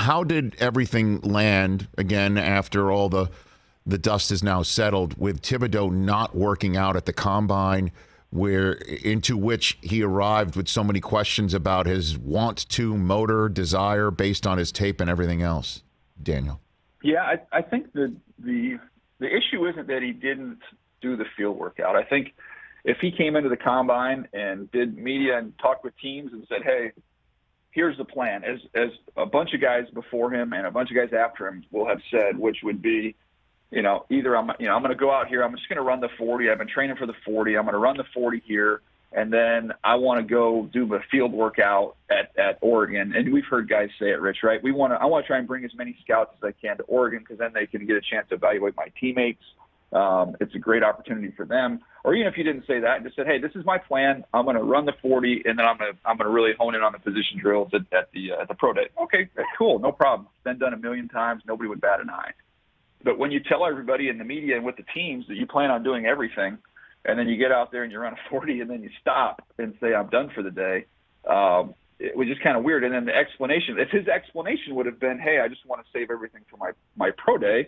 how did everything land again after all the dust is now settled with Thibodeaux not working out at the combine, into which he arrived with so many questions about his motor, desire based on his tape and everything else? Daniel. Yeah, I think the issue isn't that he didn't do the field workout. I think if he came into the combine and did media and talked with teams and said, hey, here's the plan, as a bunch of guys before him and a bunch of guys after him will have said, which would be, either I'm going to go out here, I'm just going to run the 40. I've been training for the 40. I'm going to run the 40 here, and then I want to go do the field workout at Oregon. And we've heard guys say it, Rich, right? I want to try and bring as many scouts as I can to Oregon because then they can get a chance to evaluate my teammates. It's a great opportunity for them. Or even if you didn't say that and just said, hey, this is my plan. I'm going to run the 40, and then I'm going to really hone in on the position drills at the pro day. Okay, cool, no problem. It's been done a million times. Nobody would bat an eye. But when you tell everybody in the media and with the teams that you plan on doing everything, and then you get out there and you run a 40 and then you stop and say, I'm done for the day, it was just kind of weird. And then the explanation, if his explanation would have been, hey, I just want to save everything for my pro day,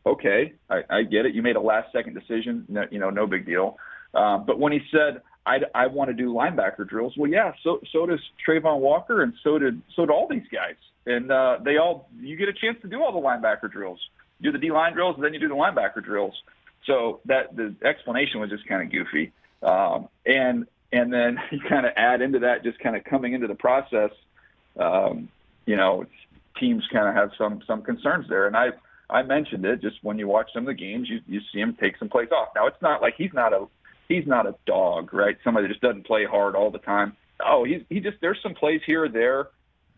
okay, I get it. You made a last-second decision, no big deal. But when he said, I want to do linebacker drills, well, yeah, so does Trayvon Walker, and so did all these guys. And you get a chance to do all the linebacker drills. Do the D-line drills, and then you do the linebacker drills. So that the explanation was just kind of goofy. And then you kind of add into that just kind of coming into the process, teams kind of have some concerns there. And I mentioned it just when you watch some of the games, you see him take some plays off. Now, it's not like he's not a dog, right? Somebody that just doesn't play hard all the time. Oh, he just there's some plays here or there,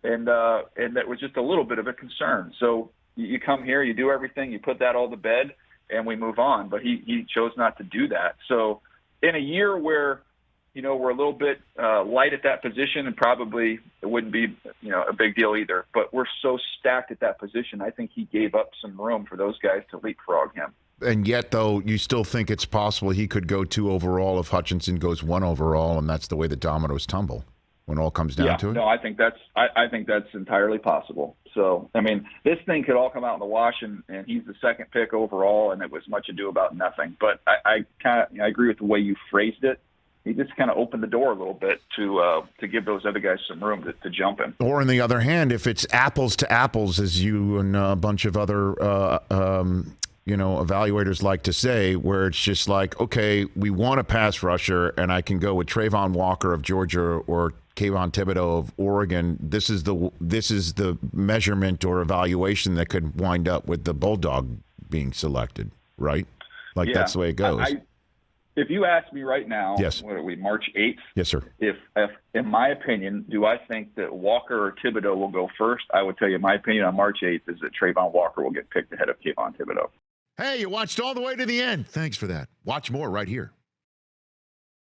and that was just a little bit of a concern. So you come here, you do everything, you put that all to bed, and we move on. But he chose not to do that. So in a year where we're a little bit light at that position, and probably it wouldn't be a big deal either. But we're so stacked at that position, I think he gave up some room for those guys to leapfrog him. And yet, though, you still think it's possible he could go 2 overall if Hutchinson goes 1 overall, and that's the way the dominoes tumble when all comes down to it? No, I think that's entirely possible. So, I mean, this thing could all come out in the wash, and he's the second pick overall, and it was much ado about nothing. But I agree with the way you phrased it. He just kind of opened the door a little bit to give those other guys some room to jump in. Or on the other hand, if it's apples to apples, as you and a bunch of other evaluators like to say, where it's just like, okay, we want a pass rusher, and I can go with Trayvon Walker of Georgia or Kayvon Thibodeaux of Oregon. This is the measurement or evaluation that could wind up with the Bulldog being selected, right? Like that's the way it goes. If you ask me right now, yes. What are we, March 8th? Yes, sir. If in my opinion, do I think that Walker or Thibodeaux will go first? I would tell you my opinion on March 8th is that Trayvon Walker will get picked ahead of Kayvon Thibodeaux. Hey, you watched all the way to the end. Thanks for that. Watch more right here.